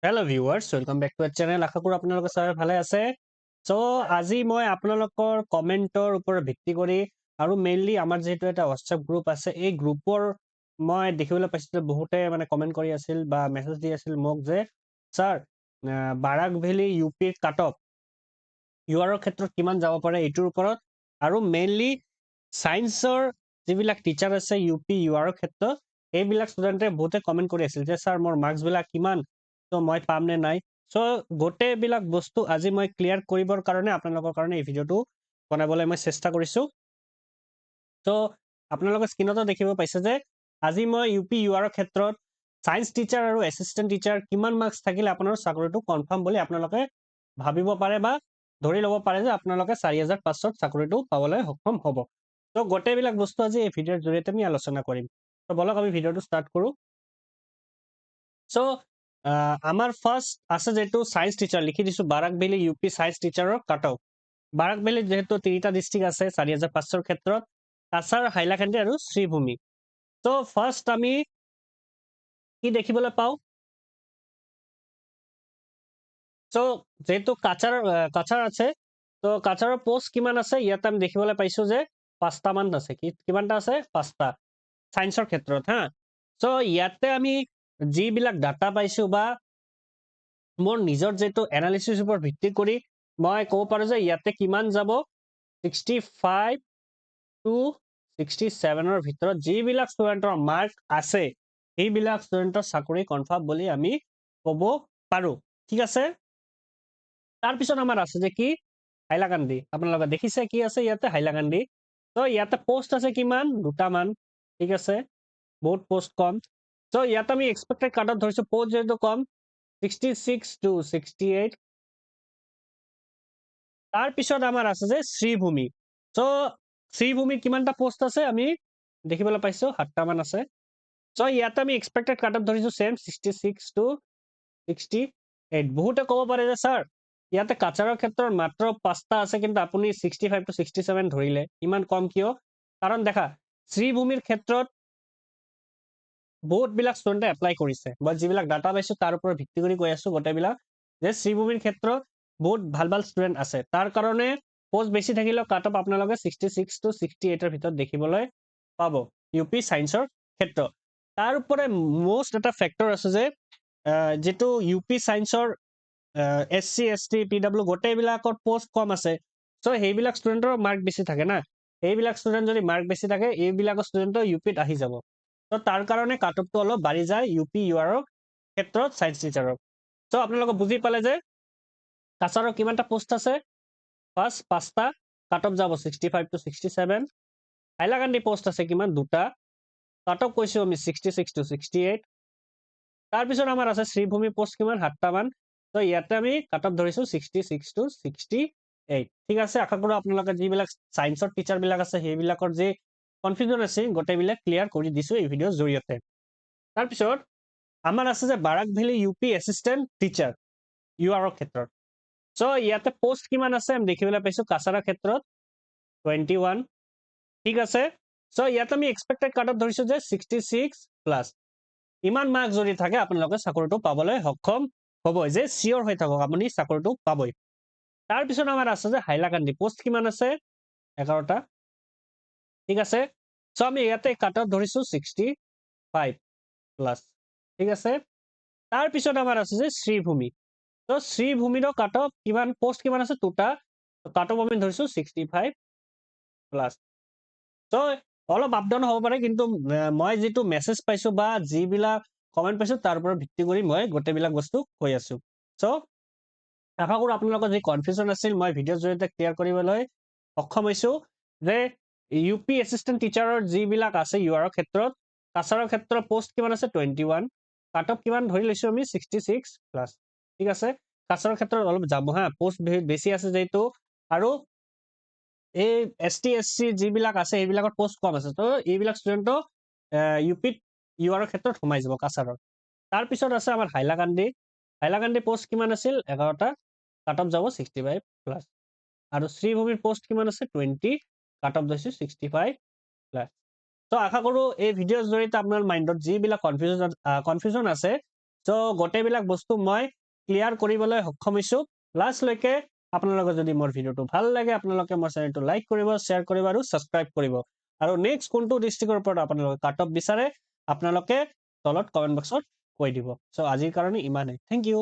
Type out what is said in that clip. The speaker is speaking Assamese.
Hello' viewers, welcome back to our channel. আশা কৰোঁ আপোনালোকে সবাই ভালে আছে। আজি মই আপোনালোকৰ কমেণ্টৰ ওপৰত ভিত্তি কৰি আৰু মেইনলি আমাৰ যিহেতু এটা হোৱাটছএপ গ্ৰুপ আছে, এই গ্ৰুপৰ মই দেখিবলৈ পাইছোঁ যে বহুতে মানে কমেণ্ট কৰি আছিল বা মেছেজ দি আছিল মোক যে ছাৰ, বাৰাক ভেলী ইউ পিৰ কাট অফ ইউআৰৰ ক্ষেত্ৰত কিমান যাব পাৰে এইটোৰ ওপৰত, আৰু মেইনলি ছায়েন্সৰ যিবিলাক টিচাৰ আছে ইউ পি ইউআৰৰ ক্ষেত্ৰত এইবিলাক ষ্টুডেণ্টে বহুতে কমেণ্ট কৰি আছিল যে ছাৰ মোৰ মাৰ্কছবিলাক কিমান, মই পাম নে নাই। গোটেইবিলাক বস্তু আজি মই ক্লিয়াৰ কৰিবৰ কাৰণে আপোনালোকৰ কাৰণে এই ভিডিঅ'টো বনাবলৈ মই চেষ্টা কৰিছোঁ। আপোনালোকে স্ক্ৰীনতো দেখিব পাইছে যে আজি মই ইউ পি ইউআৰৰ ক্ষেত্ৰত ছায়েন্স টিচাৰ আৰু এছিষ্টেণ্ট টিচাৰ কিমান মাৰ্কছ থাকিলে আপোনাৰ চাকৰিটো কনফাৰ্ম বুলি আপোনালোকে ভাবিব পাৰে বা ধৰি ল'ব পাৰে যে আপোনালোকে ৪৫০০ চাকৰিটো পাবলৈ সক্ষম হ'ব। গোটেইবিলাক বস্তু আজি এই ভিডিঅ'ৰ জৰিয়তে আমি আলোচনা কৰিম। বলক আমি ভিডিঅ'টো ষ্টাৰ্ট কৰোঁ। আমাৰ ফাৰ্ষ্ট আছে যিহেতু ছায়েন্স টিচাৰ, লিখি দিছোঁ Barak valley U P science টিচাৰৰ কাট অফ। বাৰাক ভেলীত যিহেতু ৩টা ডিষ্ট্ৰিক্ট আছে ৪৫০০ৰ ক্ষেত্ৰত, কাছাৰ, হাইলাকান্দি আৰু শ্ৰীভূমি। ফাৰ্ষ্ট আমি কি দেখিবলৈ পাওঁ, যেহেতু কাছাৰ আছে, কাছাৰৰ পোষ্ট কিমান আছে ইয়াতে আমি দেখিবলৈ পাইছোঁ যে ৫টা মান আছে। কিমানটা আছে? ৫টা ছায়েন্সৰ ক্ষেত্ৰত হা। ইয়াতে আমি যিবিলাক ডাটা পাইছোঁ বা মোৰ নিজৰ যিটো এনালিচিছ ওপৰত ভিত্তি কৰি মই ক'ব পাৰোঁ যে ইয়াতে কিমান যাব, 65 to 67ৰ ভিতৰত যিবিলাক ষ্টুডেণ্টৰ মাৰ্ক আছে সেইবিলাক ষ্টুডেণ্টৰ চাকৰি কনফাৰ্ম বুলি আমি ক'ব পাৰোঁ। ঠিক আছে। তাৰপিছত আমাৰ আছে যে কি, হাইলাকান্দি। আপোনালোকে দেখিছে কি আছে ইয়াতে, হাইলাকান্দি। ইয়াতে পোষ্ট আছে কিমান, 2টামান। ঠিক আছে, বহুত পোষ্ট কম। ইয়াতে আমি এক্সপেক্টেড কাট অফ ধৰিছোঁ, পোষ্ট যিহেতু কম, 66 to 68। তাৰপিছত আমাৰ আছে যে শ্ৰীভূমি। শ্ৰীভূমিৰ কিমানটা পোষ্ট আছে আমি দেখিবলৈ পাইছোঁ, 7টামান আছে। ইয়াতে আমি এক্সপেক্টেড কাট অফ ধৰিছোঁ চেম, 66 to 68। বহুতে ক'ব পাৰে যে ছাৰ ইয়াতে কাছাৰৰ ক্ষেত্ৰত মাত্ৰ 5টা আছে কিন্তু আপুনি 65 to 67 ধৰিলে, ইমান কম কিয়? কাৰণ দেখা, শ্ৰীভূমিৰ ক্ষেত্ৰত বহুতবিলাক ষ্টুডেণ্টে এপ্লাই কৰিছে। মই যিবিলাক ডাটা পাইছোঁ তাৰ ওপৰত ভিত্তি কৰি কৈ আছোঁ গোটেইবিলাক, যে শ্ৰীভূমিৰ ক্ষেত্ৰত বহুত ভাল ভাল ষ্টুডেণ্ট আছে। তাৰ কাৰণে পোষ্ট বেছি থাকিলেও কাট অফ আপোনালোকে 66 to 68ৰ ভিতৰত দেখিবলৈ পাব ইউ পি ছায়েন্সৰ ক্ষেত্ৰত। তাৰ ওপৰে মষ্ট এটা ফেক্টৰ আছে যে যিটো ইউ পি ছায়েন্সৰ SC ST PW গোটেইবিলাকত পোষ্ট কম আছে। সেইবিলাক ষ্টুডেণ্টৰ মাৰ্ক বেছি থাকে না। সেইবিলাক ষ্টুডেণ্ট যদি মাৰ্ক বেছি থাকে এইবিলাকৰ ষ্টুডেণ্টৰ ইউ পিত আহি যাব। তাৰ কাৰণে কাট অফটো অলপ বাঢ়ি যায় ইউ পি ইউআৰৰ ক্ষেত্ৰত ছায়েন্স টিচাৰৰ। আপোনালোকে বুজি পালে যে কাছাৰৰ কিমানটা পোষ্ট আছে, ফাৰ্ষ্ট 5টা, কাট অফ যাব 65 to 67। হাইলাকান্দি পোষ্ট আছে কিমান, 2টা, কাট অফ কৈছোঁ আমি 66 to 68। তাৰপিছত আমাৰ আছে শ্ৰীভূমি পোষ্ট কিমান, 7টামান। ইয়াতে আমি কাট অফ ধৰিছোঁ 66 to 68। ঠিক আছে, আশা কৰোঁ আপোনালোকে যিবিলাক ছায়েন্সৰ টিচাৰবিলাক আছে সেইবিলাকৰ যি কনফিউজন আছে গোটেইবিলাক ক্লিয়াৰ কৰি দিছোঁ এই ভিডিঅ'ৰ জৰিয়তে। তাৰপিছত আমাৰ আছে যে Barak valley U P assistant teacher ইউআৰৰ ক্ষেত্ৰত। ইয়াতে পোষ্ট কিমান আছে আমি দেখিবলৈ পাইছোঁ, কাছাৰৰ ক্ষেত্ৰত 21। ঠিক আছে, ইয়াতে আমি এক্সপেক্টেড কাট অফ ধৰিছোঁ যে 66+। ইমান মাৰ্ক যদি থাকে আপোনালোকে চাকৰিটো পাবলৈ সক্ষম হ'ব, যে চিয়ৰ হৈ থাকক আপুনি চাকৰিটো পাবই। তাৰপিছত আমাৰ আছে যে হাইলাকান্দি, পোষ্ট কিমান আছে, 11টা। ঠিক আছে, আমি ইয়াতে কাট অফ ধৰিছোঁ 65+। ঠিক আছে, তাৰপিছত আমাৰ আছে যে শ্ৰীভূমি। শ্ৰীভূমিৰো কাট অফ কিমান, পোষ্ট কিমান আছে, 2টা, কাট অফ আমি ধৰিছোঁ 65+। অলপ আপ ডাউন হ'ব পাৰে, কিন্তু মই যিটো মেছেজ পাইছোঁ বা যিবিলাক কমেণ্ট পাইছোঁ তাৰ ওপৰত ভিত্তি কৰি মই গোটেইবিলাক বস্তু কৈ আছোঁ। আশা কৰোঁ আপোনালোকৰ যি কনফিউজন আছিল মই ভিডিঅ'ৰ জৰিয়তে ক্লিয়াৰ কৰিবলৈ সক্ষম হৈছোঁ, যে ইউ পি এছিষ্টেণ্ট টিচাৰৰ যিবিলাক আছে ইউআৰৰ ক্ষেত্ৰত, কাছাৰৰ ক্ষেত্ৰত পোষ্ট কিমান আছে, 21, কাট অফ কিমান ধৰি লৈছোঁ আমি 66+। ঠিক আছে, কাছাৰৰ ক্ষেত্ৰত অলপ যাব হা, পোষ্ট বেছি আছে যিহেতু, আৰু এই ST SC যিবিলাক আছে সেইবিলাকৰ পোষ্ট কম আছে। এইবিলাক ষ্টুডেণ্টও ইউ পিত ইউআৰৰ ক্ষেত্ৰত সোমাই যাব কাছাৰৰ। তাৰপিছত আছে আমাৰ হাইলাকান্দি। হাইলাকান্দি পোষ্ট কিমান আছিল, 11টা, কাট অফ যাব 65+। আৰু শ্ৰীভূমিৰ পোষ্ট কিমান আছে, 20, কাট অফ ধৰিছোঁ 65+। আশা কৰোঁ এই ভিডিঅ'ৰ জৰিয়তে আপোনাৰ মাইণ্ডত যিবিলাক কনফিউজন আছে সো গোটেইবিলাক বস্তু মই ক্লিয়াৰ কৰিবলৈ সক্ষম হৈছো লাষ্টলৈকে আপোনালোকে যদি মোৰ ভিডিঅ'টো ভাল লাগে আপোনালোকে মোৰ চেনেলটো লাইক কৰিব শ্বেয়াৰ কৰিব আৰু সাবস্ক্ৰাইব কৰিব আৰু নেক্সট কোনটো ডিস্ট্ৰিক্টৰ ওপৰত আপোনালোকে কাট অফ বিচাৰে আপোনালোকে তলত কমেন্ট বক্সত কৈ দিব সো আজিৰ কাৰণে ইমানেই থ্যাংক ইউ